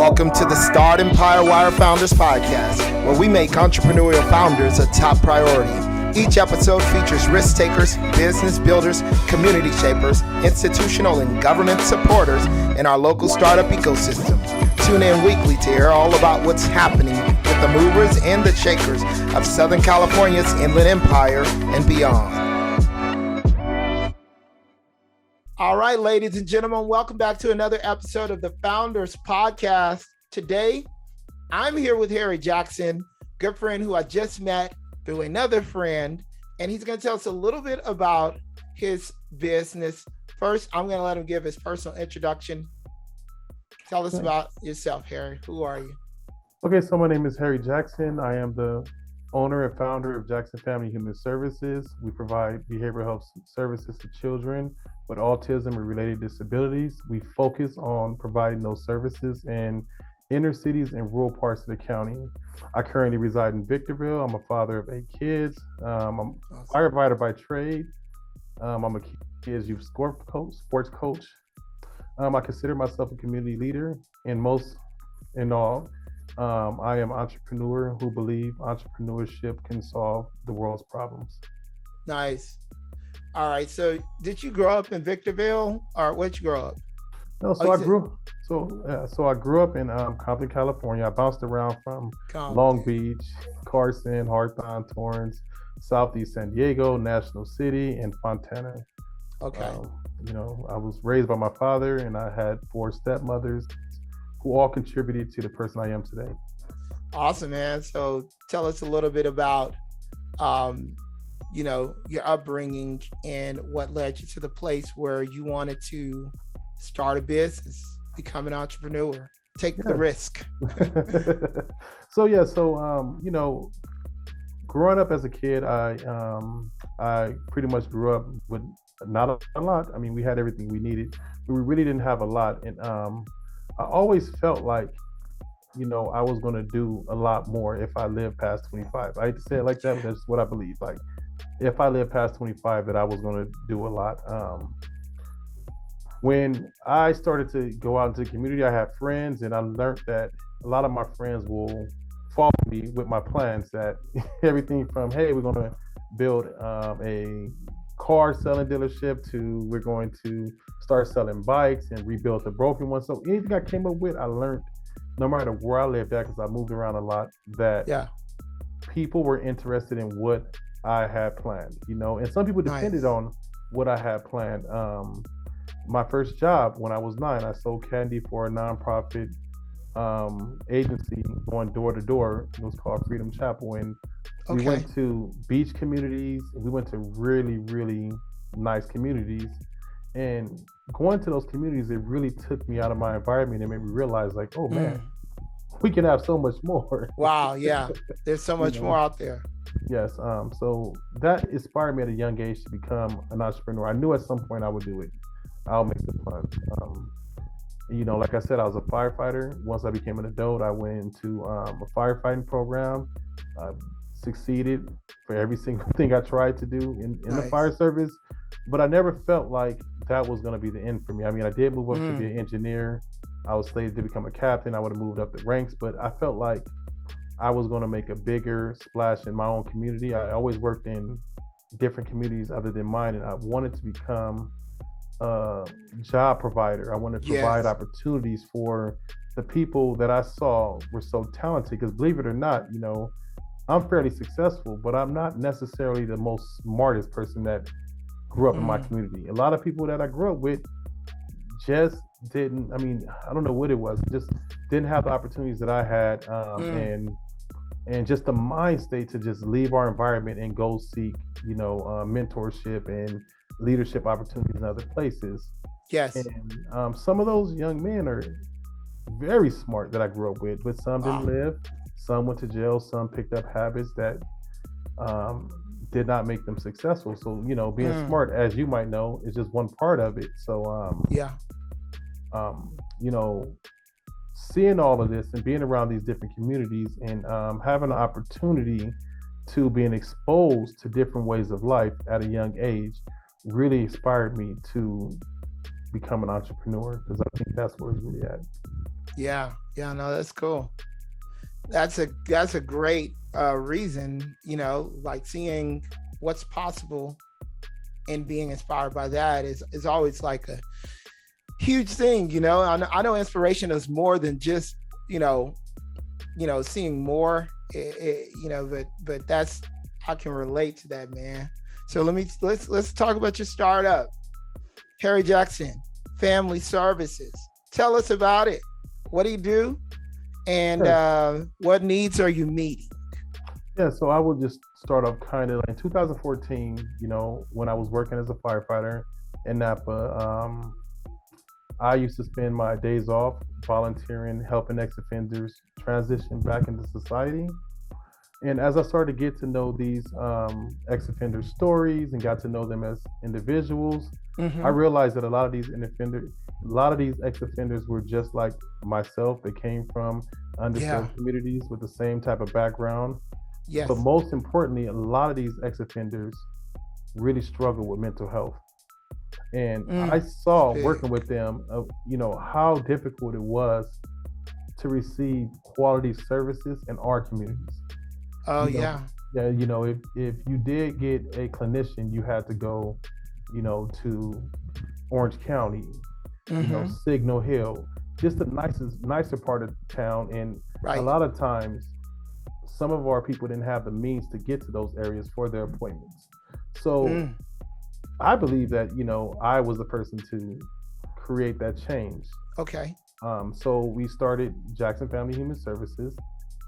Welcome to the Startempire Wire Founders Podcast, where we make entrepreneurial founders a top priority. Each episode features risk takers, business builders, community shapers, institutional and government supporters in our local startup ecosystem. Tune in weekly to hear all about what's happening with the movers and the shakers of Southern California's Inland Empire and beyond. All right, ladies and gentlemen, welcome back to another episode of the Founders Podcast. Today, I'm here with Harry Jackson, good friend who I just met through another friend, and he's going to tell us a little bit about his business. First, I'm going to let him give his personal introduction. Tell us about yourself, Harry. Who are you? Okay, so my name is Harry Jackson. I am the owner and founder of Jackson Family Human Services. We provide behavioral health services to children with autism and related disabilities. We focus on providing those services in inner cities and rural parts of the county. I currently reside in Victorville. I'm a father of 8 kids. I'm a firefighter by trade. I'm a kids youth sports coach. I consider myself a community leader I am an entrepreneur who believe entrepreneurship can solve the world's problems. Nice. All right. So did you grow up in Victorville, or where'd you grow up? No, I grew up in Compton, California. I bounced around from Long Beach, Carson, Hawthorne, Torrance, Southeast San Diego, National City, and Fontana. Okay. I was raised by my father, and I had 4 stepmothers who all contributed to the person I am today. Awesome, man. So tell us a little bit about, your upbringing and what led you to the place where you wanted to start a business, become an entrepreneur, take the risk. Growing up as a kid, I pretty much grew up with not a lot. I mean, we had everything we needed, but we really didn't have a lot. And I always felt like, I was going to do a lot more if I lived past 25. I hate to say it like that, but that's what I believe. Like, if I lived past 25, that I was going to do a lot. When I started to go out into the community, I had friends, and I learned that a lot of my friends will follow me with my plans. That everything from, hey, we're going to build a car selling dealership, to we're going to start selling bikes and rebuild the broken ones. So anything I came up with, I learned, no matter where I lived at, because I moved around a lot, that people were interested in what I had planned, and some people depended on what I had planned. My first job when I was 9, I sold candy for a nonprofit agency going door to door. It was called Freedom Chapel, and we went to beach communities. We went to really, really nice communities, and going to those communities, it really took me out of my environment and made me realize, like, oh man, we can have so much more. Wow, yeah, there's so much more out there. Yes, so that inspired me at a young age to become an entrepreneur. I knew at some point I would do it. I'll make the plunge. Like I said, I was a firefighter. Once I became an adult, I went into a firefighting program. I succeeded for every single thing I tried to do in the fire service, but I never felt like that was going to be the end for me. I mean, I did move up to be an engineer. I was slated to become a captain. I would have moved up the ranks, but I felt like I was going to make a bigger splash in my own community. I always worked in different communities other than mine, and I wanted to become a job provider. I wanted to provide opportunities for the people that I saw were so talented, because believe it or not, I'm fairly successful, but I'm not necessarily the most smartest person that grew up in my community. A lot of people that I grew up with just didn't, I don't know what it was, just didn't have the opportunities that I had, and just the mind state to just leave our environment and go seek, mentorship and leadership opportunities in other places. Yes. And some of those young men are very smart that I grew up with, but some didn't live, some went to jail, some picked up habits that did not make them successful. So, being smart, as you might know, is just one part of it. So, seeing all of this and being around these different communities and having an opportunity to being exposed to different ways of life at a young age really inspired me to become an entrepreneur, because I think that's where it's really at. Yeah. Yeah. No, that's cool. That's a great reason, like seeing what's possible and being inspired by that is always like a huge thing. I know inspiration is more than just, you know, seeing more, but that's, I can relate to that, man. So let's talk about your startup, Harry Jackson Family Services. Tell us about it. What do you do? And what needs are you meeting? Yeah, so I will just start off kind of like in 2014, when I was working as a firefighter in Napa. I used to spend my days off volunteering, helping ex-offenders transition back into society. And as I started to get to know these ex-offender stories and got to know them as individuals, I realized that a lot of these ex-offenders were just like myself. They came from underserved communities with the same type of background. Yes. But most importantly, a lot of these ex-offenders really struggle with mental health. And I saw working with them, how difficult it was to receive quality services in our communities. Oh, Yeah, if you did get a clinician, you had to go, to Orange County, Signal Hill, just the nicer part of town. And a lot of times, some of our people didn't have the means to get to those areas for their appointments. So I believe that, I was the person to create that change. Okay. So we started Jackson Family Human Services.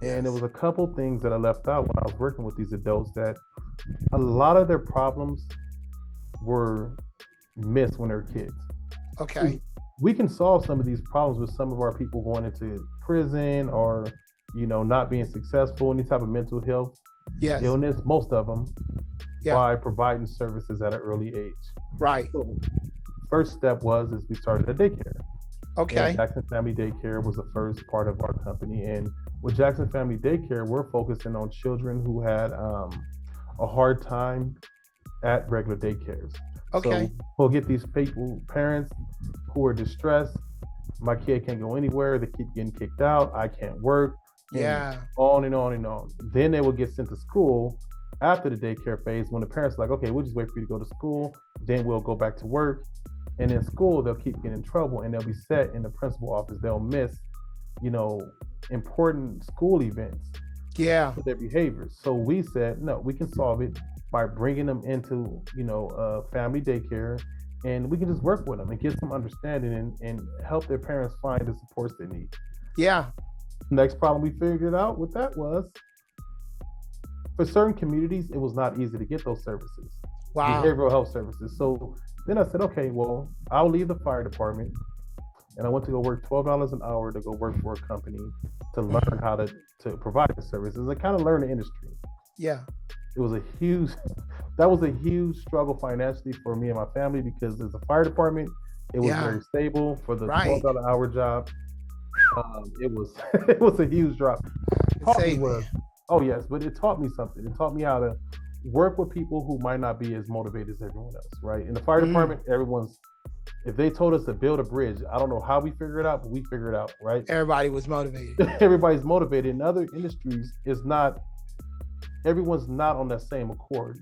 And there was a couple things that I left out when I was working with these adults, that a lot of their problems were missed when they were kids. Okay. We can solve some of these problems with some of our people going into prison or, not being successful, any type of mental health illness, most of them, by providing services at an early age. Right. So first step is we started a daycare. Okay. And Jackson Family Daycare was the first part of our company. And with Jackson Family Daycare, we're focusing on children who had a hard time at regular daycares. Okay. So we'll get these parents who are distressed. My kid can't go anywhere. They keep getting kicked out. I can't work. On and on and on. Then they will get sent to school after the daycare phase, when the parents are like, okay, we'll just wait for you to go to school. Then we'll go back to work. And in school, they'll keep getting in trouble and they'll be set in the principal office. They'll miss, important school events for their behaviors. So we said, no, we can solve it by bringing them into, family daycare, and we can just work with them and get some understanding and help their parents find the supports they need. Yeah. Next problem we figured out with that was, for certain communities, it was not easy to get those services. Wow. Behavioral health services. So then I said, okay, well, I'll leave the fire department, and I went to go work $12 an hour to go work for a company to learn how to provide the services and kind of learn the industry. Yeah. It was that was a huge struggle financially for me and my family, because as a fire department, it was very stable. For the $12 an hour job, it was a huge drop. Oh yes, but it taught me something. It taught me how to work with people who might not be as motivated as everyone else, right? In the fire department, if they told us to build a bridge, I don't know how we figure it out, but we figure it out, right? Everybody was motivated. Everybody's motivated. In other industries, everyone's not on that same accord,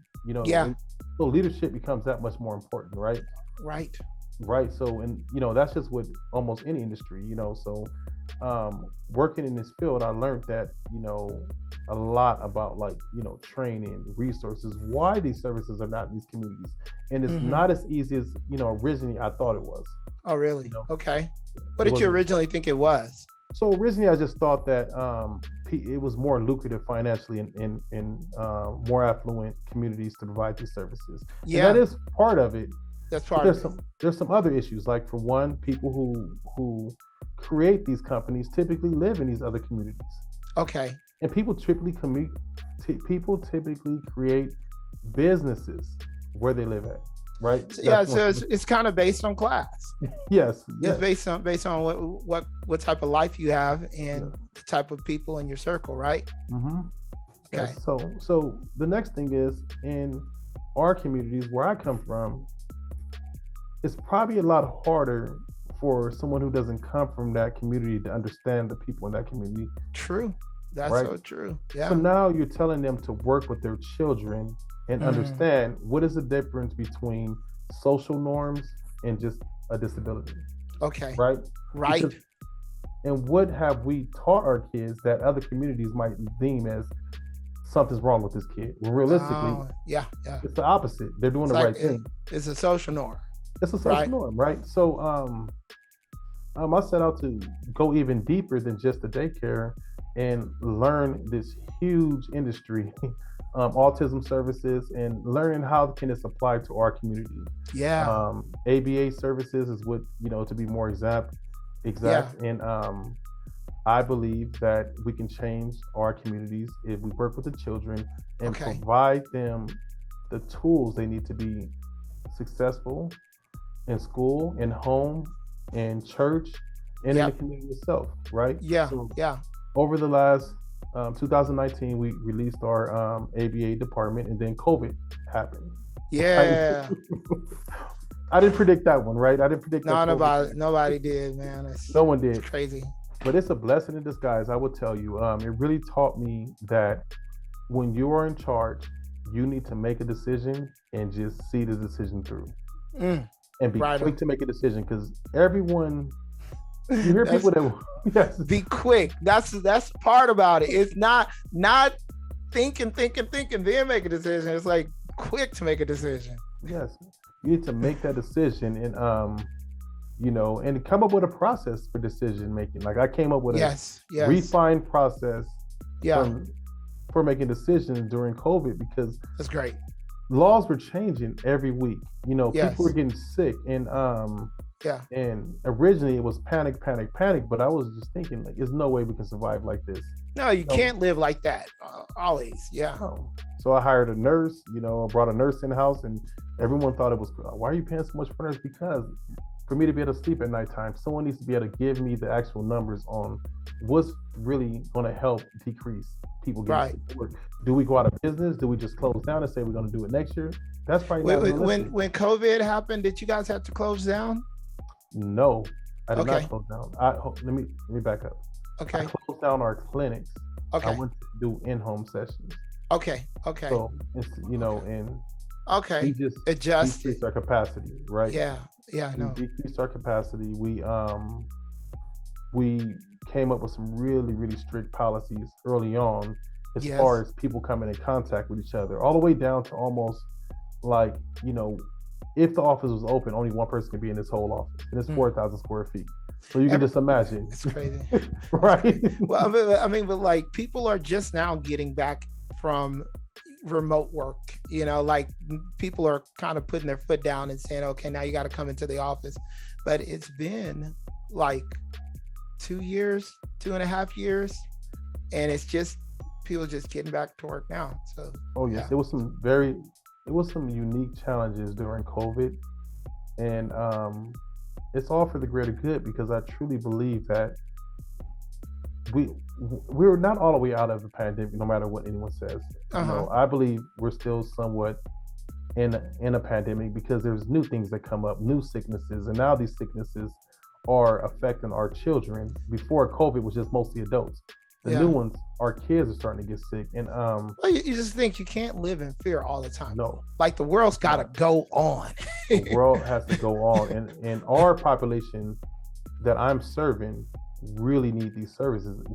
So leadership becomes that much more important, right? Right. So, and that's just with almost any industry, So, working in this field, I learned that, a lot about training, resources, why these services are not in these communities. And it's not as easy as, originally I thought it was. Oh, really? Okay. What did you originally think it was? So originally I just thought that it was more lucrative financially in more affluent communities to provide these services. Yeah. And that is part of it. That's part of it. There's some other issues. Like, for one, people who create these companies typically live in these other communities. Okay. And people typically create businesses where they live at, right? So it's kind of based on class. Yes. It's based on what type of life you have and the type of people in your circle, right? Mm-hmm. Okay. Yes. So the next thing is, in our communities where I come from, it's probably a lot harder for someone who doesn't come from that community to understand the people in that community. True. That's right? So true. Yeah. So now you're telling them to work with their children and understand what is the difference between social norms and just a disability. Okay. Right? Right. Because, and what have we taught our kids that other communities might deem as something's wrong with this kid? Well, realistically, it's the opposite. They're doing the right thing. It's a social norm. It's a social norm, right? So I set out to go even deeper than just the daycare and learn this huge industry, autism services, and learning how can this apply to our community. Yeah. ABA services is what, to be more exact. And I believe that we can change our communities if we work with the children and provide them the tools they need to be successful in school, in home, in church, and in the community itself, right? Yeah. So over the last 2019, we released our ABA department, and then COVID happened. Yeah. I didn't predict that one, right? I didn't predict that. Nobody did, man. No one did. It's crazy. But it's a blessing in disguise, I will tell you. It really taught me that when you are in charge, you need to make a decision and just see the decision through. And be quick to make a decision, because everyone, you hear people that be quick. That's part about it. It's not thinking, then make a decision. It's like quick to make a decision. Yes, you need to make that decision, and and come up with a process for decision making. Like I came up with a refined process for making decisions during COVID, because that's great. Laws were changing every week. People were getting sick, and and originally it was panic, but I was just thinking, like, there's no way we can survive like this. No, you can't live like that always. Yeah. So I hired a nurse. I brought a nurse in the house, and everyone thought it was, why are you paying so much for nurse? Because for me to be able to sleep at nighttime, someone needs to be able to give me the actual numbers on what's really going to help decrease people getting sick to work. Do we go out of business? Do we just close down and say we're going to do it next year? That's probably not realistic. When COVID happened, did you guys have to close down? No, I did not close down. Let me back up. Okay. I closed down our clinics. I went to do in-home sessions. Okay. So it's, and we just adjust decreased our capacity, right? Yeah, I know. We decreased our capacity. We came up with some really, really strict policies early on as far as people coming in contact with each other, all the way down to almost like, if the office was open, only one person could be in this whole office, and it's 4,000 square feet. So you can just imagine. It's crazy. Right? Well, I mean, but like people are just now getting back from remote work, like people are kind of putting their foot down and saying, okay, now you got to come into the office. But it's been like 2.5 years, and it's just people just getting back to work now. So there was some unique challenges during COVID, and it's all for the greater good, because I truly believe that we're not all the way out of the pandemic, no matter what anyone says. I believe we're still somewhat in a pandemic, because there's new things that come up, new sicknesses, and now these sicknesses are affecting our children. Before COVID was just mostly adults. The new ones, our kids are starting to get sick, and you just think you can't live in fear all the time. No, like the world's got to go on. The world has to go on, and our population that I'm serving really need these services.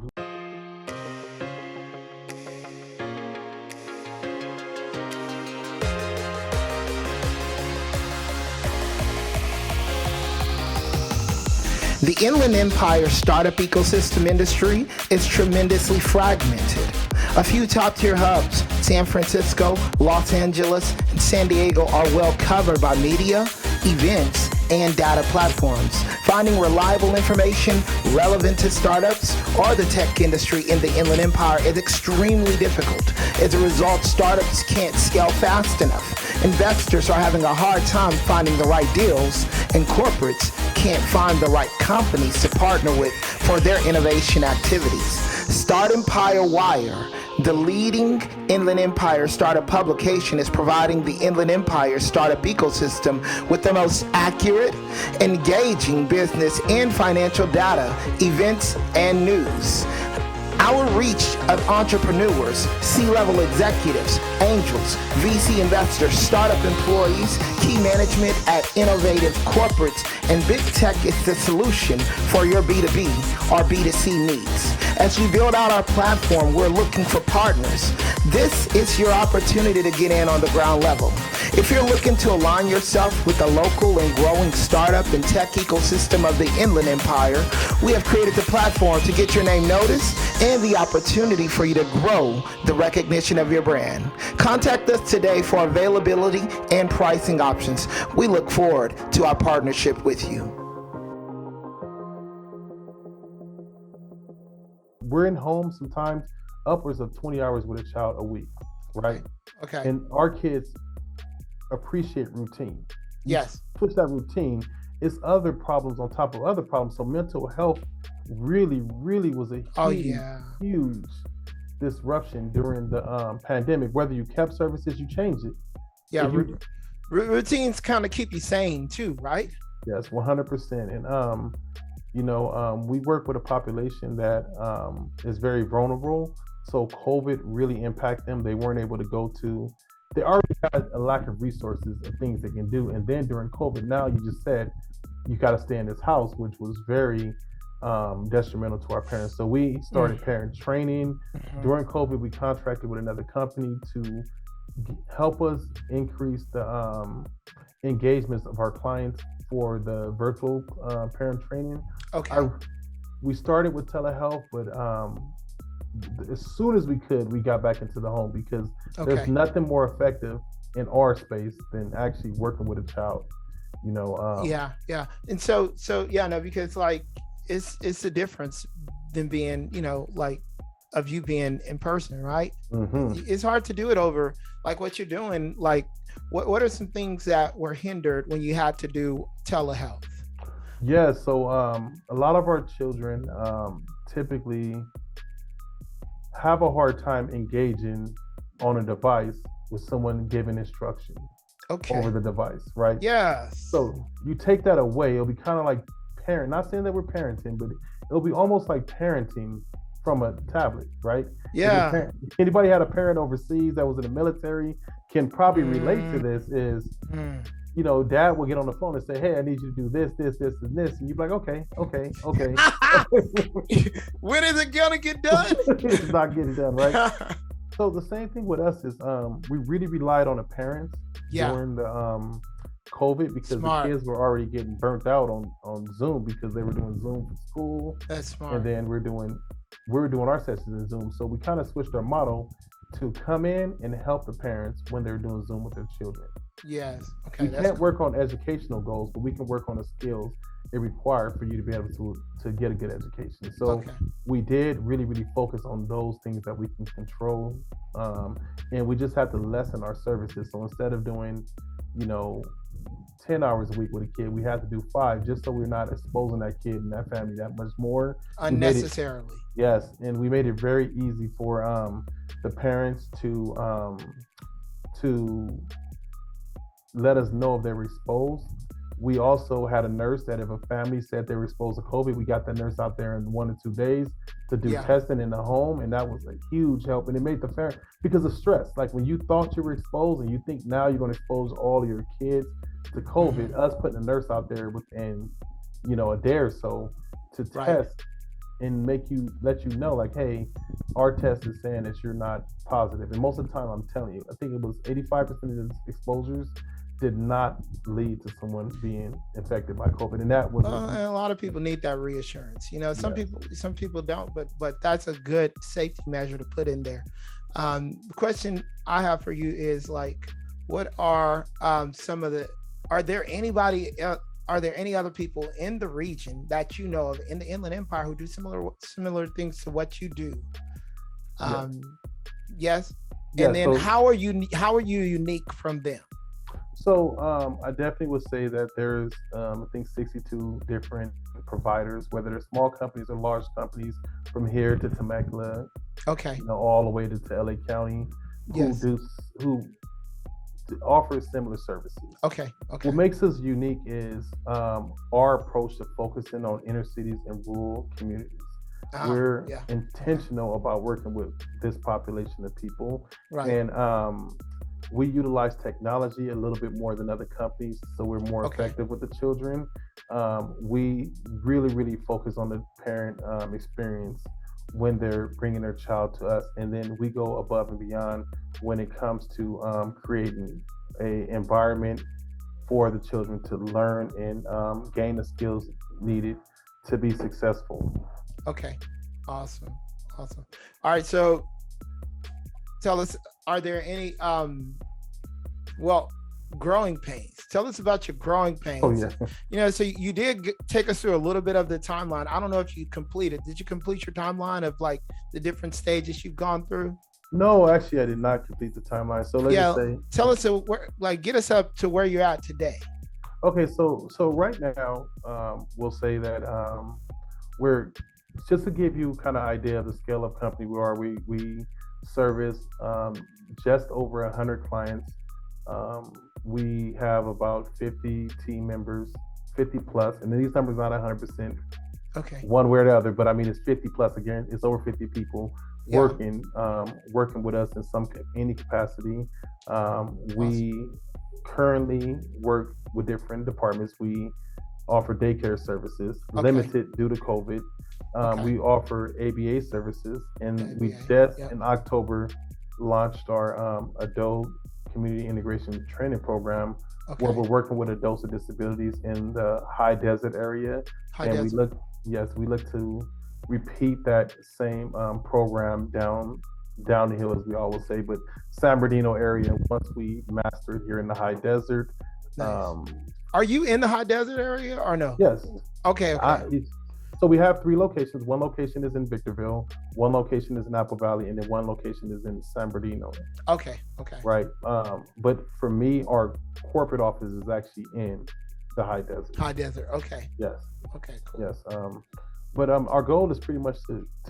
The Inland Empire startup ecosystem industry is tremendously fragmented. A few top-tier hubs, San Francisco, Los Angeles, and San Diego, are well covered by media, events, and data platforms. Finding reliable information relevant to startups or the tech industry in the Inland Empire is extremely difficult. As a result, startups can't scale fast enough. Investors are having a hard time finding the right deals, and corporates can't find the right companies to partner with for their innovation activities. Startempire Wire The leading Inland Empire startup publication is providing the Inland Empire startup ecosystem with the most accurate, engaging business and financial data, events, and news. Our reach of entrepreneurs, C-level executives, angels, VC investors, startup employees, key management at innovative corporates, and big tech is the solution for your B2B or B2C needs. As we build out our platform, we're looking for partners. This is your opportunity to get in on the ground level. If you're looking to align yourself with the local and growing startup and tech ecosystem of the Inland Empire, we have created the platform to get your name noticed and the opportunity for you to grow the recognition of your brand. Contact us today for availability and pricing options. We look forward to our partnership with you. We're in homes sometimes upwards of 20 hours with a child a week, right? Okay. And our kids appreciate routine. Yes. Push that routine, it's other problems on top of other problems. So mental health really was a huge disruption during the pandemic. Whether you kept services, you changed it. Yeah, routines kind of keep you sane too, right? Yes, 100%. And we work with a population that is very vulnerable. So COVID really impacted them. They weren't able to go to. They already had a lack of resources and things they can do. And then during COVID, now you just said you got to stay in this house, which was very detrimental to our parents. So we started parent training. During COVID, we contracted with another company to help us increase the engagements of our clients for the virtual parent training. Okay. We started with telehealth, but as soon as we could, we got back into the home because there's nothing more effective in our space than actually working with a child. Yeah. And so because like it's the difference than being, of you being in person, right? Mm-hmm. It's hard to do it over like what you're doing. Like what are some things that were hindered when you had to do telehealth? Yeah, so a lot of our children typically have a hard time engaging on a device with someone giving instruction over the device, right? Yeah. So you take that away, it'll be kind of like not saying that we're parenting, but it'll be almost like parenting from a tablet, right? Yeah. Anybody had a parent overseas that was in the military can probably relate to this is, dad will get on the phone and say, hey, I need you to do this, and this. And you're like, okay. When is it gonna get done? It's not getting done, right? So the same thing with us is we really relied on the parents during the COVID because the kids were already getting burnt out on Zoom because they were doing Zoom for school. That's smart. And then we were doing our sessions in Zoom. So we kind of switched our model to come in and help the parents when they're doing Zoom with their children. Yes. Okay. We can't work on educational goals, but we can work on the skills it required for you to be able to get a good education. So we did really focus on those things that we can control. And we just have to lessen our services. So instead of doing, 10 hours a week with a kid, we had to do 5 just so we're not exposing that kid and that family that much more. Unnecessarily. Yes. And we made it very easy for the parents to let us know if they were exposed. We also had a nurse that if a family said they were exposed to COVID, we got that nurse out there in 1 or 2 days to do testing in the home. And that was a huge help. And it made the parent, because of stress, like when you thought you were exposed and you think now you're going to expose all of your kids to COVID, us putting a nurse out there within, a day or so to test and let you know, like, hey, our test is saying that you're not positive. And most of the time, I'm telling you, I think it was 85% of the exposures did not lead to someone being infected by COVID, and that was. And a lot of people need that reassurance. Some people don't, but that's a good safety measure to put in there. The question I have for you is like, what are some of the? Are there any other people in the region that you know of in the Inland Empire who do similar things to what you do? Yes. And then how are you unique from them? So I definitely would say that there's, I think 62 different providers, whether they're small companies or large companies, from here to Temecula, Okay. all the way to LA County, Yes. who offer similar services. Okay. Okay. What makes us unique is our approach to focusing on inner cities and rural communities. We're intentional about working with this population of people, right. And we utilize technology a little bit more than other companies, so we're more effective with the children. We really focus on the parent experience when they're bringing their child to us, and then we go above and beyond when it comes to creating a environment for the children to learn and gain the skills needed to be successful. Okay, awesome. All right, so tell us, are there any growing pains? Tell us about your growing pains. Oh yeah. So you did take us through a little bit of the timeline. I don't know if you completed. Did you complete your timeline of like the different stages you've gone through? No, actually, I did not complete the timeline. So let's just say, tell us get us up to where you're at today. Okay, so right now, we'll say that we're, just to give you kind of idea of the scale of company we are. We service just over 100 clients. We have about 50 team members, 50 plus, and then these numbers not 100%. Okay. One way or the other, but I mean it's 50 plus. Again, it's over 50 people working with us in any capacity. We currently work with different departments. We offer daycare services, limited due to COVID. We offer ABA services, and we just in October launched our adult community integration training program, where we're working with adults with disabilities in the high desert area. We look to repeat that same program down the hill, as we always say, but San Bernardino area, once we master it here in the high desert. Nice. Are you in the high desert area or no? Yes. Okay. So we have 3 locations. One location is in Victorville, one location is in Apple Valley, and then one location is in San Bernardino. Okay. Right. But for me, our corporate office is actually in the high desert. High desert. Okay. Yes. Okay. Cool. Yes. But our goal is pretty much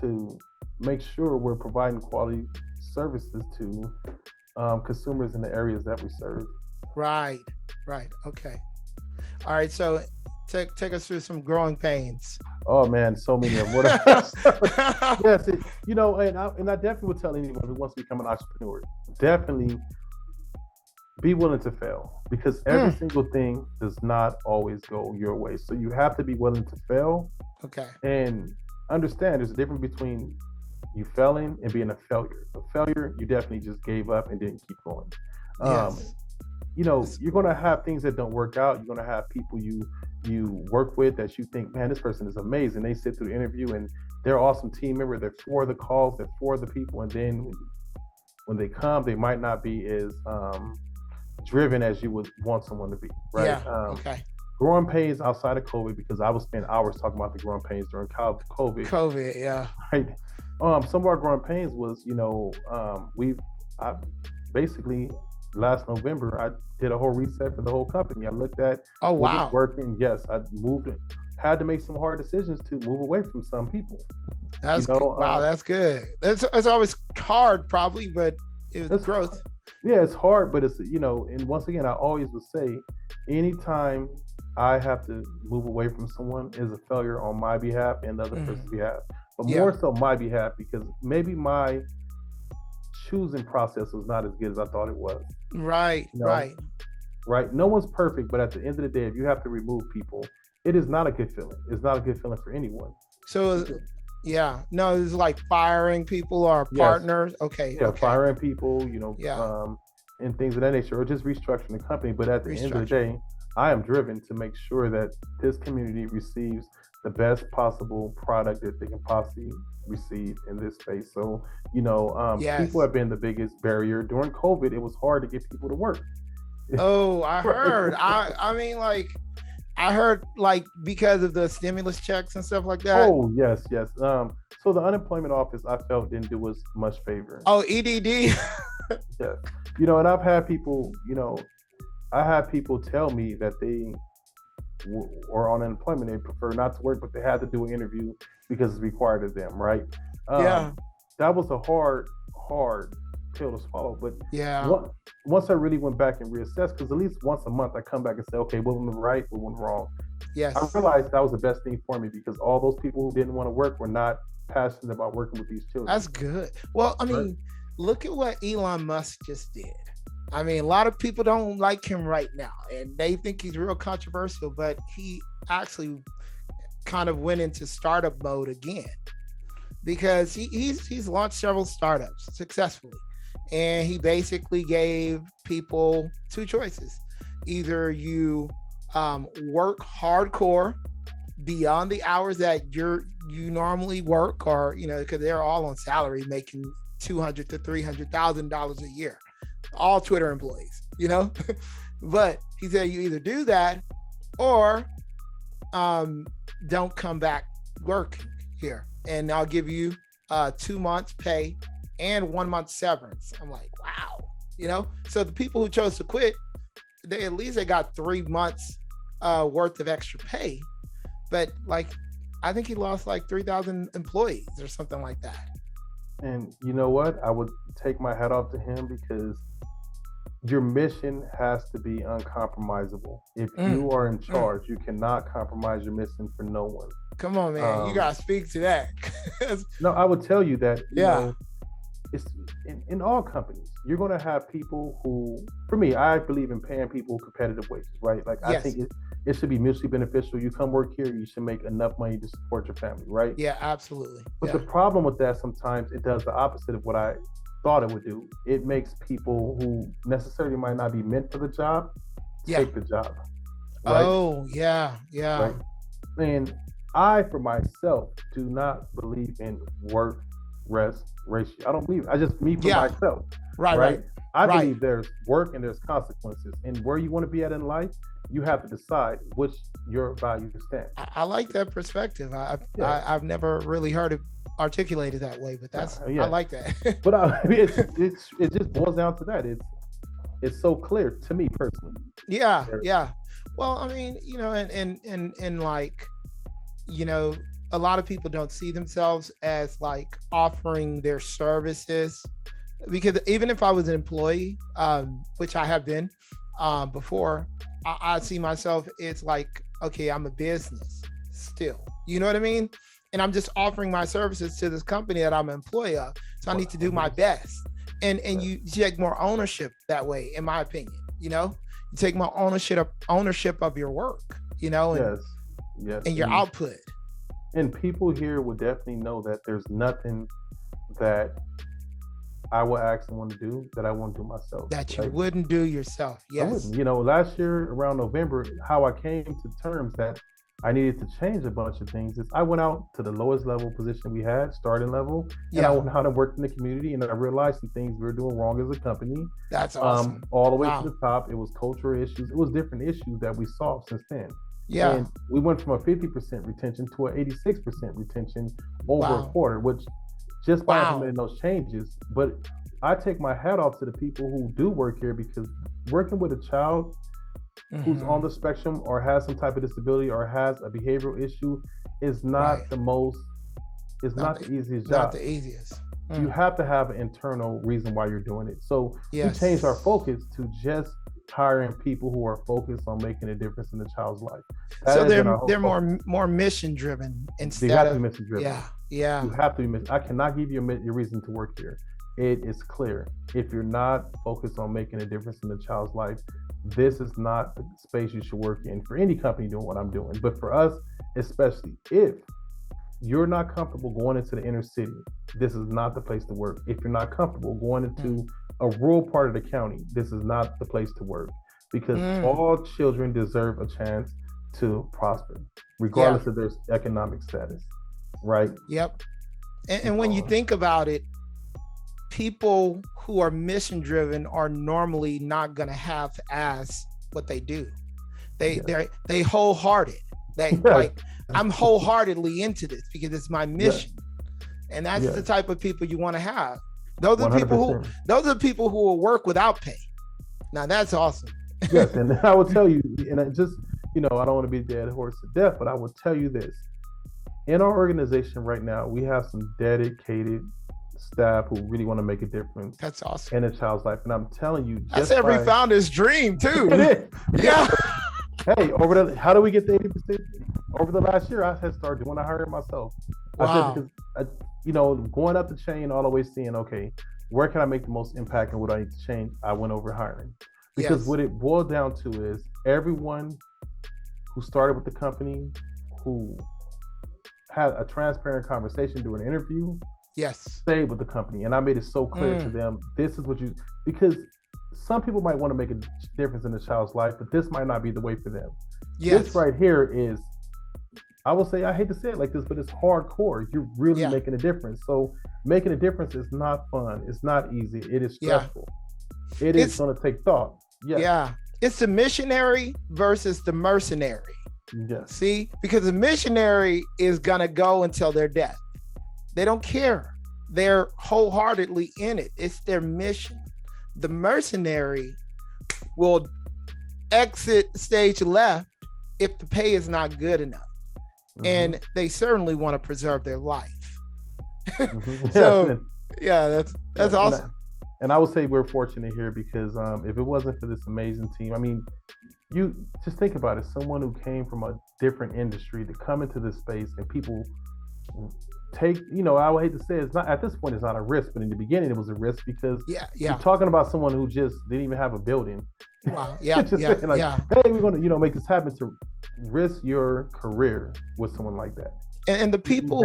to make sure we're providing quality services to consumers in the areas that we serve. Right. Okay. All right. So take us through some growing pains. Oh man, so many of them. Yes, and I definitely would tell anyone who wants to become an entrepreneur, definitely be willing to fail, because every single thing does not always go your way. So you have to be willing to fail. Okay. And understand there's a difference between you failing and being a failure. A failure, you definitely just gave up and didn't keep going. You're going to have things that don't work out. You're going to have people you work with that you think, man, this person is amazing. They sit through the interview and they're an awesome team member. They're for the cause. They're for the people. And then when they come, they might not be as driven as you would want someone to be. Right. Okay. Growing pains outside of COVID, because I would spend hours talking about the growing pains during COVID. Yeah. Right. Some of our growing pains was, I basically last November, I did a whole reset for the whole company. I looked at what was working. Yes, I moved it. Had to make some hard decisions to move away from some people. That's that's good. It's always hard, probably, but it's growth. Yeah, it's hard, but it's and once again, I always would say, anytime I have to move away from someone is a failure on my behalf and the other person's behalf, but more so my behalf, because maybe my choosing process was not as good as I thought it was. Right. No one's perfect, but at the end of the day, if you have to remove people, it is not a good feeling. It's not a good feeling for anyone. So, it's like firing people or partners. Okay. Firing people, and things of that nature, or just restructuring the company. But at the end of the day, I am driven to make sure that this community receives the best possible product that they can possibly receive in this space. So, people have been the biggest barrier. During COVID, it was hard to get people to work. Oh, I heard. I heard because of the stimulus checks and stuff like that. Oh, yes. So the unemployment office, I felt, didn't do us much favor. Oh, EDD. Yes. And I've had people, tell me that they or on unemployment, they prefer not to work, but they had to do an interview because it's required of them, right? Yeah. That was a hard pill to swallow. But Yeah. once I really went back and reassessed, because at least once a month I come back and say, okay, what went right, what went wrong? Yes. I realized that was the best thing for me, because all those people who didn't want to work were not passionate about working with these children. That's good. Well, I mean, Right. look at what Elon Musk just did. I mean, a lot of people don't like him right now, and they think he's real controversial, but he actually kind of went into startup mode again, because he's launched several startups successfully, and he basically gave people two choices. Either you work hardcore beyond the hours that you normally work, or because they're all on salary, making $200,000 to $300,000 a year, all Twitter employees, but he said you either do that or don't come back working here, and I'll give you 2 months pay and 1 month severance. I'm like, wow, so the people who chose to quit, they got 3 months worth of extra pay, but like I think he lost like 3,000 employees or something like that. And you know what? I would take my hat off to him, because your mission has to be uncompromisable. If you are in charge, you cannot compromise your mission for no one. Come on, man. You got to speak to that. No, I would tell you that, Yeah. It's in all companies, you're going to have people who, for me, I believe in paying people competitive wages, right? Like, Yes. I think it should be mutually beneficial. You come work here, you should make enough money to support your family, right? Yeah, absolutely. But the problem with that, sometimes it does the opposite of what I thought it would do. It makes people who necessarily might not be meant for the job take the job. Right? Oh, yeah. Right? And I, for myself, do not believe in work rest ratio. I don't believe it. I just, me for myself. Right. I believe there's work and there's consequences. And where you want to be at in life, you have to decide which your values stand. I like that perspective. I've never really heard it articulated that way, but that's I like that. But it just boils down to that. It's so clear to me personally. Yeah. Well, I mean, and like, a lot of people don't see themselves as like offering their services, because even if I was an employee, which I have been before, I see myself, it's like, okay, I'm a business still, you know what I mean? And I'm just offering my services to this company that I'm an employee of. So I need to do my best. And you take more ownership that way, in my opinion, you take more ownership of your work, and your output. And people here would definitely know that there's nothing that I will ask someone to do that I won't do myself. That you wouldn't do yourself. Yes. I wouldn't. Last year around November, how I came to terms that I needed to change a bunch of things is I went out to the lowest level position we had, starting level, and I went out and worked in the community, and I realized some things we were doing wrong as a company. That's awesome. All the way to the top, it was cultural issues. It was different issues that we solved since then. Yeah. And we went from a 50% retention to an 86% retention over a quarter, which just by implementing those changes. But I take my hat off to the people who do work here, because working with a child who's on the spectrum or has some type of disability or has a behavioral issue is not the most, it's not the easiest job. Not the easiest. You have to have an internal reason why you're doing it. So we changed our focus to just hiring people who are focused on making a difference in the child's life. So they're more mission driven instead of. They have to be mission driven. Yeah. You have to be mission. I cannot give you your reason to work here. It is clear. If you're not focused on making a difference in the child's life, this is not the space you should work in for any company doing what I'm doing. But for us, especially, if you're not comfortable going into the inner city, this is not the place to work. If you're not comfortable going into a rural part of the county, this is not the place to work, because all children deserve a chance to prosper, regardless of their economic status, right? Yep. And when you think about it, people who are mission driven are normally not going to have to ask what they do. They wholehearted. Like, I'm wholeheartedly into this because it's my mission. And that's the type of people you want to have. Those are people who will work without pay. Now that's awesome. Yes, and I will tell you, and I just, I don't want to be dead horse to death, but I will tell you this. in our organization right now, we have some dedicated staff who really want to make a difference. That's awesome in a child's life. And I'm telling you, that's every founder's dream too. Yeah. Hey, how do we get the 80%? Over the last year, I had started doing the hiring myself. Wow. I said, because, going up the chain, all the way seeing, okay, where can I make the most impact and what I need to change? I went over hiring. Because what it boiled down to is everyone who started with the company, who had a transparent conversation during an interview, stayed with the company. And I made it so clear to them, this is what because some people might want to make a difference in a child's life, but this might not be the way for them. This right here is, I will say, I hate to say it like this, but it's hardcore. You're really making a difference. So making a difference is not fun. It's not easy. It is stressful. It's going to take thought. Yeah. It's the missionary versus the mercenary. Yes. See, because the missionary is going to go until their death. They don't care. They're wholeheartedly in it. It's their mission. The mercenary will exit stage left if the pay is not good enough. And they certainly want to preserve their life. So, that's awesome. And I would say we're fortunate here because if it wasn't for this amazing team, I mean, you just think about it, someone who came from a different industry to come into this space and people take, I would hate to say it's not, at this point, it's not a risk, but in the beginning it was a risk because you're talking about someone who just didn't even have a building. Wow. Hey, we're going to, make this happen, to risk your career with someone like that. And the people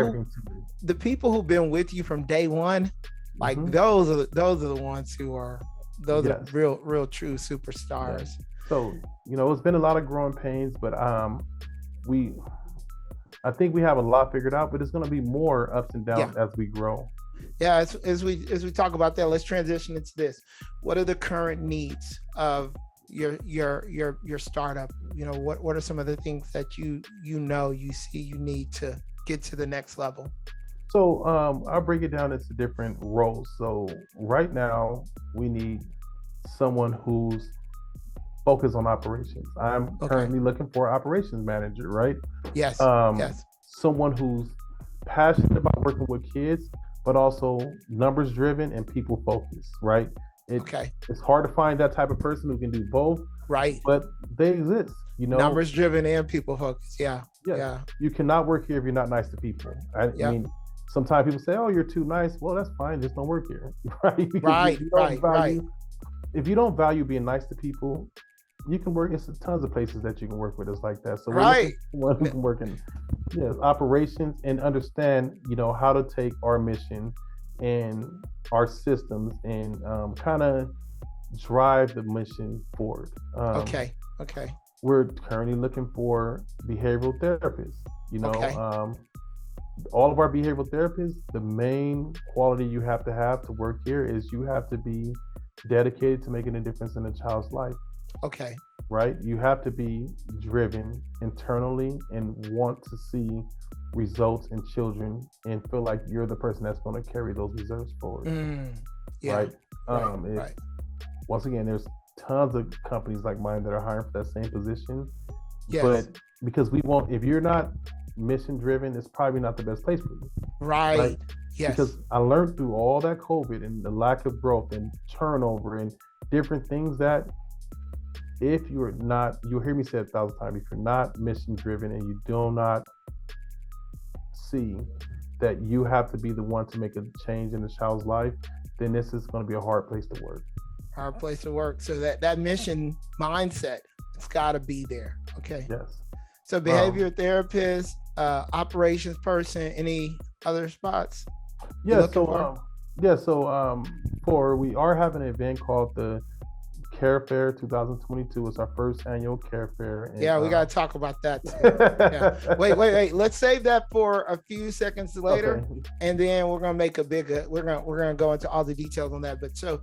who've been with you from day one, like those are the ones who are are real true superstars. Yes. So, it's been a lot of growing pains, but I think we have a lot figured out, but it's going to be more ups and downs as we grow. Yeah, as we talk about that, let's transition into this. What are the current needs of your startup? What are some of the things that you see you need to get to the next level? So I'll break it down into different roles. So right now we need someone who's focused on operations. I'm currently looking for an operations manager, right? Yes. Someone who's passionate about working with kids, but also numbers driven and people focused, right? It's hard to find that type of person who can do both, right? But they exist, Numbers driven and people focused. Yeah. You cannot work here if you're not nice to people. I mean, sometimes people say, "Oh, you're too nice." Well, that's fine. Just don't work here, right? Right. If you don't value being nice to people, you can work. It's tons of places that you can work with us like that. So one who can work in operations and understand, how to take our mission and our systems and kind of drive the mission forward. Okay. We're currently looking for behavioral therapists. All of our behavioral therapists, the main quality you have to work here is you have to be dedicated to making a difference in a child's life. Okay. Right? You have to be driven internally and want to see results in children and feel like you're the person that's going to carry those results forward. Right? Once again, there's tons of companies like mine that are hiring for that same position. Yes. But because if you're not mission driven, it's probably not the best place for you. Right? Yes. Because I learned through all that COVID and the lack of growth and turnover and different things that if you're not, you'll hear me say 1,000 times, if you're not mission driven and you do not see that you have to be the one to make a change in the child's life, then this is going to be a hard place to work. Hard place to work. So that mission mindset, it's got to be there. Okay. Yes. So behavior therapist, operations person, any other spots? We are having an event called the Care Fair 2022. It's our first annual Care Fair. And, we got to talk about that too. Wait. Let's save that for a few seconds later, and then we're gonna make we're gonna go into all the details on that. But so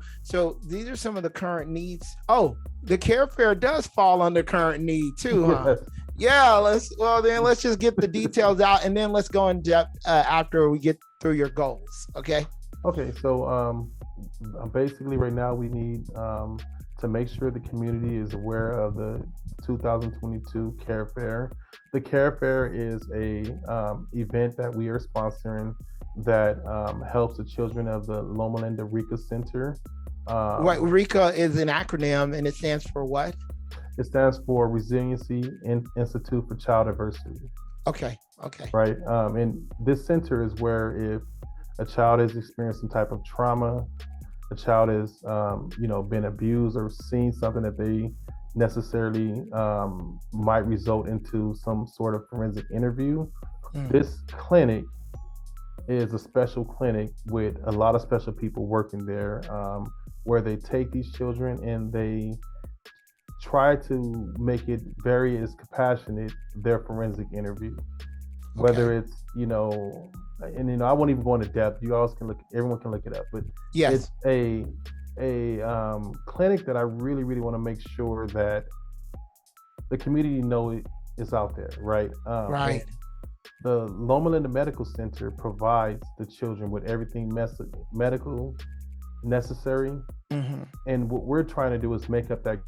these are some of the current needs. Oh, the Care Fair does fall under current need too, huh? Yes. Let's just get the details out, and then let's go in depth after we get through your goals. Okay. Okay. So basically, right now we need to make sure the community is aware of the 2022 Care Fair. The Care Fair is a event that we are sponsoring that helps the children of the Loma Linda RICA Center. Right, RICA is an acronym, and it stands for what? It stands for Resiliency Institute for Child Diversity. Okay. Right, and this center is where if a child has experienced some type of trauma, a child has, been abused or seen something that they necessarily might result into some sort of forensic interview. This clinic is a special clinic with a lot of special people working there, where they take these children and they try to make it very as compassionate, their forensic interview. Whether it's, I won't even go into depth. You always can everyone can look it up, but yes, it's a clinic that I really, really want to make sure that the community know is out there, right? Right. The Loma Linda Medical Center provides the children with everything medical necessary, and what we're trying to do is make up that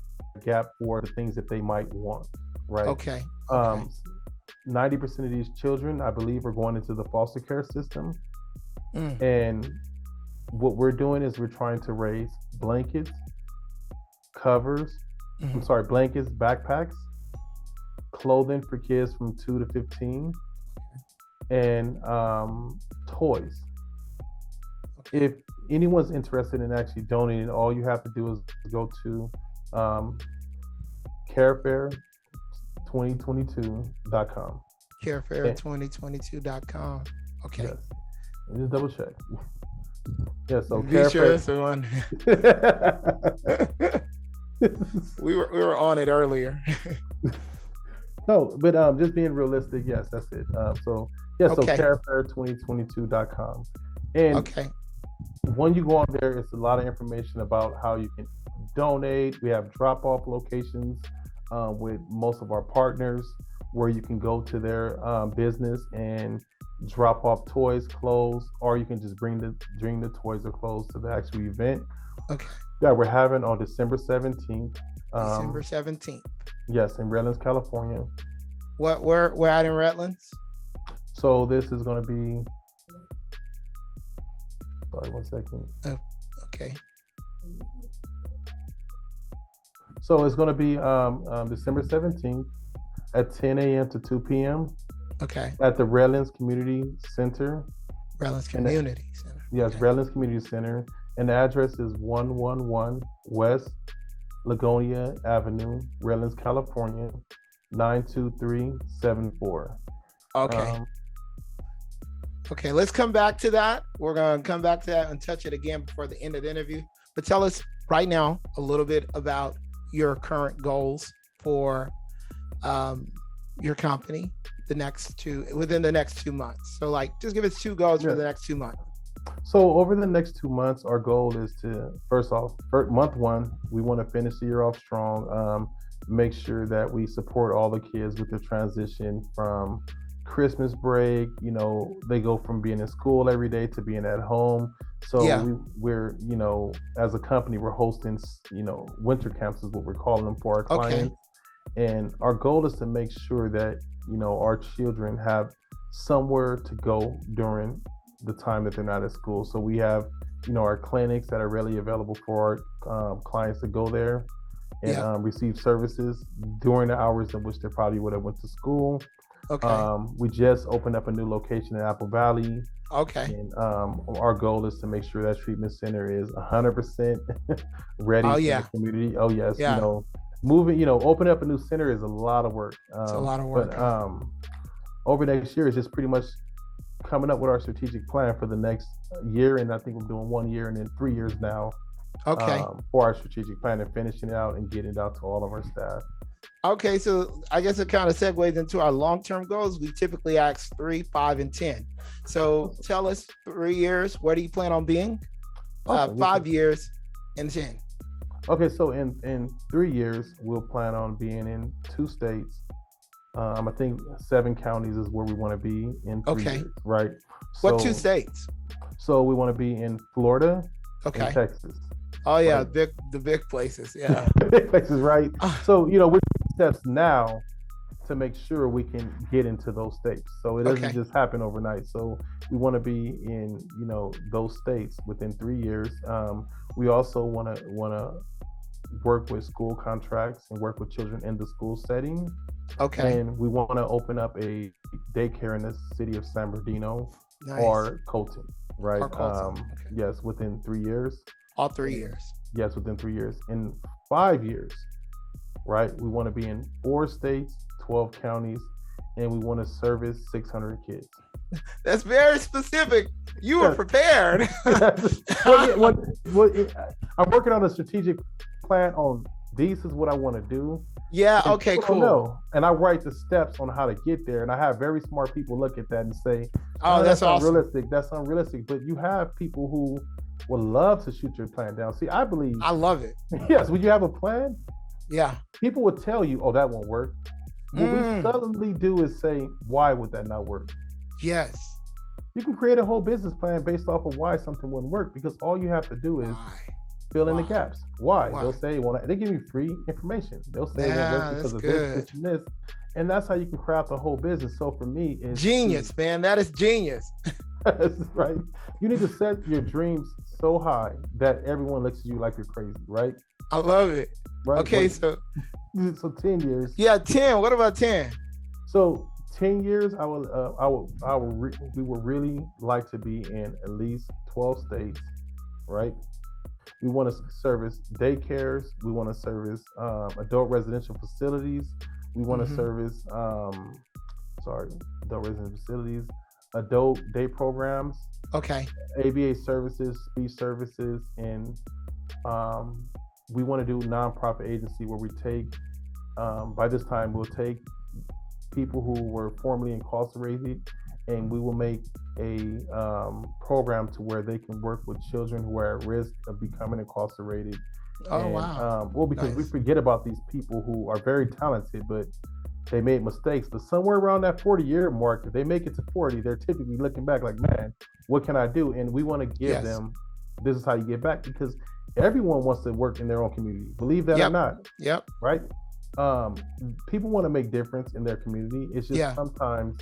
gap for the things that they might want, right? Okay. 90% of these children, I believe, are going into the foster care system. And what we're doing is we're trying to raise blankets, covers, blankets, backpacks, clothing for kids from 2 to 15, and toys. If anyone's interested in actually donating, all you have to do is go to carefair2022.com. Carefair2022.com. Okay. Yes. And just double check. Yeah, so be sure that's the one. we were on it earlier. No, but just being realistic, yes, that's it. So carefair2022.com. And when you go on there, it's a lot of information about how you can donate. We have drop-off locations with most of our partners where you can go to their business and drop off toys, clothes, or you can just bring the toys or clothes to the actual event. Okay. That we're having on December 17th. December 17th. Yes, in Redlands, California. We're out in Redlands? So this is going to be. Sorry, 1 second. Oh, okay. So it's going to be December 17th at 10 a.m. to 2 p.m. Okay. At the Redlands Community Center. Redlands Community Center. Yes, Redlands Community Center. And the address is 111 West Lagonia Avenue, Redlands, California, 92374. Okay. Okay, let's come back to that. We're going to come back to that and touch it again before the end of the interview. But tell us right now a little bit about your current goals for your company within the next 2 months. So just give us 2 goals for the next 2 months. So over the next 2 months, our goal is to, first off, month 1, we want to finish the year off strong, make sure that we support all the kids with the transition from Christmas break. They go from being in school every day to being at home. So we're, as a company, we're hosting, winter camps is what we're calling them for our clients. And our goal is to make sure that, our children have somewhere to go during the time that they're not at school. So we have, our clinics that are readily available for our clients to go there and receive services during the hours in which they probably would have went to school. Okay. We just opened up a new location in Apple Valley. Okay. And our goal is to make sure that treatment center is 100% ready for the community. Oh yes. Yeah. Opening up a new center is a lot of work. It's a lot of work. But over next year is just pretty much coming up with our strategic plan for the next year. And I think we're doing 1 year and then 3 years now. Okay. For our strategic plan and finishing it out and getting it out to all of our staff. Okay, so I guess it kind of segues into our long-term goals. We typically ask 3, 5, and 10. So tell us 3 years, where do you plan on being? 5 years and 10. Okay, so in 3 years, we'll plan on being in 2 states. I think 7 counties is where we want to be in 3 years, right? What 2 states? So we want to be in Florida and Texas. Oh yeah, Right. the big places. Yeah. Big places, right? So, we're taking steps now to make sure we can get into those states. So it doesn't Okay. just happen overnight. So we want to be in, those states within 3 years. We also want to work with school contracts and work with children in the school setting. Okay. And we want to open up a daycare in the city of San Bernardino Nice. or Colton, right? Or Colton. Okay. Yes, within 3 years. All 3 years. Yes, within 3 years. In 5 years, right? We want to be in 4 states, 12 counties, and we want to service 600 kids. That's very specific. You were prepared. I'm working on a strategic plan on this is what I want to do. Yeah. And Okay. people Cool. don't know. And I write the steps on how to get there. And I have very smart people look at that and say, Oh, that's awesome. unrealistic. That's unrealistic. But you have people who would love to shoot your plan down. See, I believe. I love it. Yes, when you have a plan, Yeah. people would tell you, oh, that won't work. What we suddenly do is say, why would that not work? Yes. You can create a whole business plan based off of why something wouldn't work, because all you have to do is Why? fill in the Why? gaps. Why? Why? They'll say, well, they give you free information. They'll say, Yeah, well, that's because that's of good. this, and this. And that's how you can craft a whole business. So for me, it's Genius, man. That is genius. right. You need to set your dreams so high that everyone looks at you like you're crazy, right? I love it. Right. Okay. So 10 years. Yeah, 10. What about 10? So 10 years, we would really like to be in at least 12 states, right? We want to service daycares. We want to service adult residential facilities. We want to service, adult residential facilities, adult day programs, Okay. ABA services, speech services, and we want to do nonprofit agency where we take, by this time, we'll take people who were formerly incarcerated, and we will make a program to where they can work with children who are at risk of becoming incarcerated. Oh, wow. Because we Nice. forget about these people who are very talented, but they made mistakes. But somewhere around that 40-year mark, if they make it to 40, they're typically looking back like, man, what can I do? And we want to give Yes. them, this is how you get back, because everyone wants to work in their own community. Believe that or Yep. not, Yep. right? People want to make difference in their community. It's just sometimes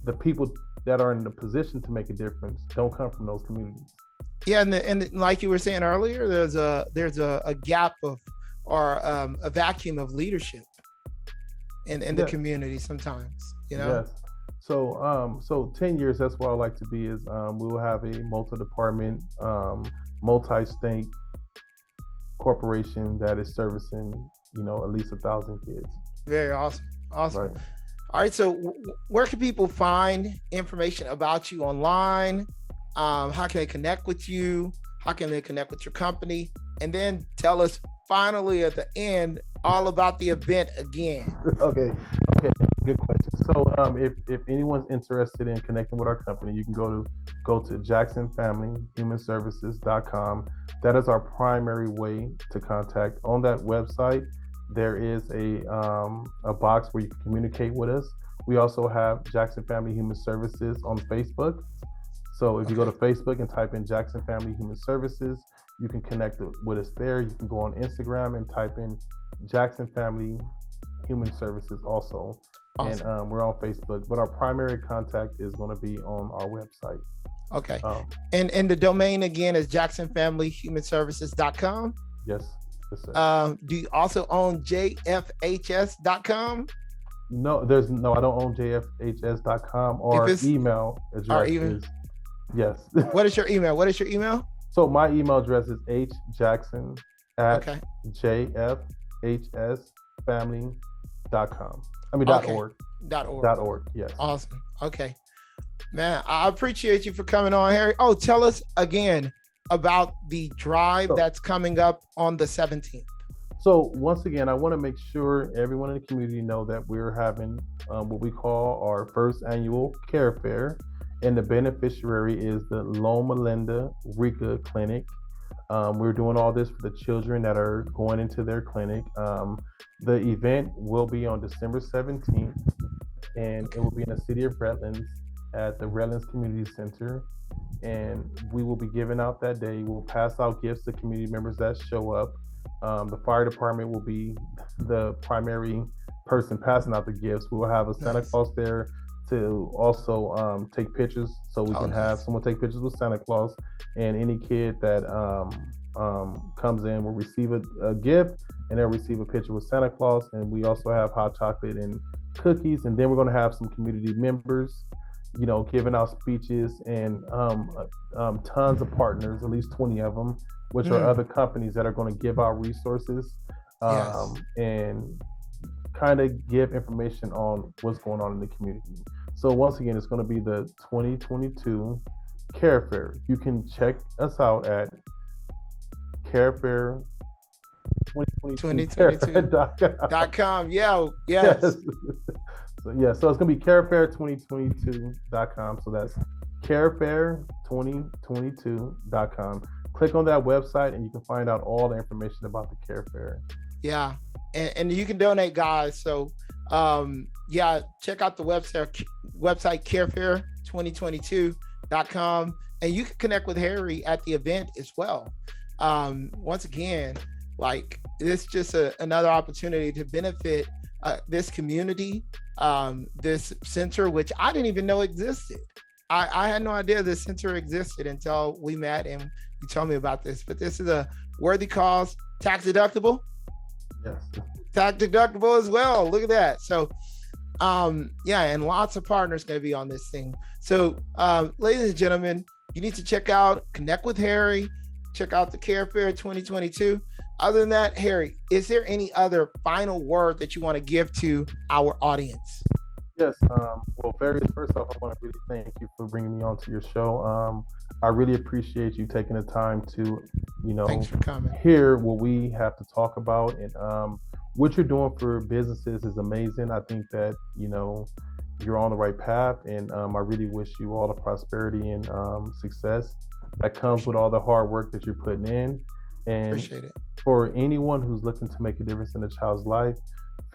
the people that are in the position to make a difference don't come from those communities. Yeah, and like you were saying earlier, there's a gap of or a vacuum of leadership in the community sometimes. Yes. So 10 years, that's what I like to be is we will have a multi-department, multi-state corporation that is servicing, at least 1,000 kids. Very awesome. Awesome. Right. All right. So where can people find information about you online? How can they connect with you? How can they connect with your company? And then tell us finally at the end all about the event again. Okay. Good question. So if anyone's interested in connecting with our company, you can go to jacksonfamilyhumanservices.com. That is our primary way to contact. On that website, there is a box where you can communicate with us. We also have Jackson Family Human Services on Facebook. So if you go to Facebook and type in Jackson Family Human Services, you can connect with us there. You can go on Instagram and type in Jackson Family Human Services also. Awesome. And we're on Facebook, but our primary contact is going to be on our website. Okay. And the domain again is jacksonfamilyhumanservices.com. Yes. Yes, sir. Do you also own jfhs.com? No, I don't own jfhs.com. Our email address is yes. What is your email? So my email address is hjackson@jfhsfamily.com. .org. .org. Yes. Awesome. Okay. Man, I appreciate you for coming on, Harry. Oh, tell us again about the drive that's coming up on the 17th. So once again, I want to make sure everyone in the community know that we're having what we call our first annual care fair, and the beneficiary is the Loma Linda Rica Clinic. We're doing all this for the children that are going into their clinic. The event will be on December 17th, and it will be in the city of Redlands at the Redlands Community Center. and we will be giving out that day. We'll pass out gifts to community members that show up. The fire department will be the primary person passing out the gifts. We will have a Santa Claus there to also take pictures, so we can have someone take pictures with Santa Claus, and any kid that comes in will receive a gift, and they'll receive a picture with Santa Claus. And we also have hot chocolate and cookies, and then we're going to have some community members, giving out speeches, and tons of partners, at least 20 of them, which are other companies that are going to give out resources and kind of give information on what's going on in the community. So once again, it's going to be the 2022 Care Fair. You can check us out at carefair 2022.com. Yes. So it's going to be carefair2022.com. So that's carefair2022.com. Click on that website and you can find out all the information about the Care Fair. Yeah. And you can donate, guys. So check out the website carefair2022.com, and you can connect with Harry at the event as well. Once again, like, it's just another opportunity to benefit this community, this center, which I didn't even know existed. I had no idea this center existed until we met and you told me about this. But this is a worthy cause, tax deductible. Yes. Tax deductible as well. Look at that. So, and lots of partners going to be on this thing. So, ladies and gentlemen, you need to connect with Harry, check out the Care Fair 2022. Other than that, Harry, is there any other final word that you want to give to our audience? Yes. First off, I want to really thank you for bringing me onto your show. I really appreciate you taking the time to, thanks for coming. Hear what we have to talk about, and what you're doing for businesses is amazing. I think that, you're on the right path, and I really wish you all the prosperity and success that comes with all the hard work that you're putting in. And appreciate it. For anyone who's looking to make a difference in a child's life,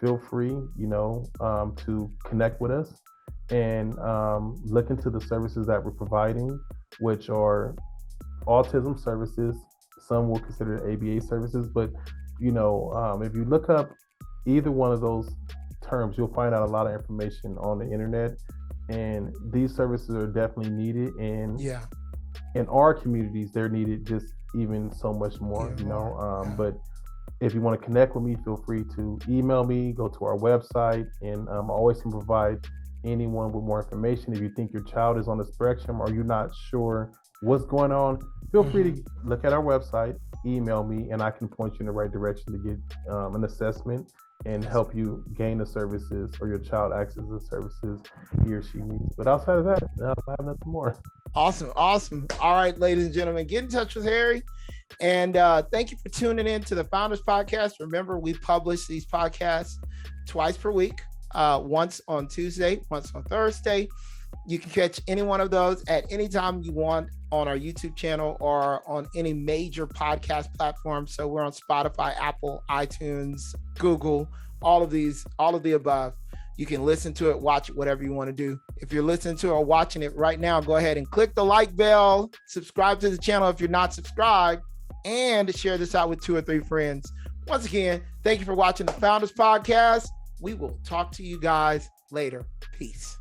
feel free, to connect with us and look into the services that we're providing, which are autism services. Some will consider it ABA services, but if you look up either one of those terms, you'll find out a lot of information on the internet, and these services are definitely needed. And in our communities, they're needed just even so much more, but if you want to connect with me, feel free to email me, go to our website, and I always can provide anyone with more information. If you think your child is on the spectrum or you're not sure what's going on, feel free to look at our website, email me, and I can point you in the right direction to get an assessment and help you gain the services, or your child access the services he or she needs. But outside of that, I have nothing more. Awesome. All right, ladies and gentlemen, get in touch with Harry. And thank you for tuning in to the Founders Podcast. Remember, we publish these podcasts twice per week, once on Tuesday, once on Thursday. You can catch any one of those at any time you want on our YouTube channel or on any major podcast platform. So we're on Spotify, Apple, iTunes, Google, all of the above. You can listen to it, watch it, whatever you want to do. If you're listening to or watching it right now, go ahead and click the like bell, subscribe to the channel if you're not subscribed, and share this out with 2 or 3 friends. Once again, thank you for watching the Founders Podcast. We will talk to you guys later. Peace.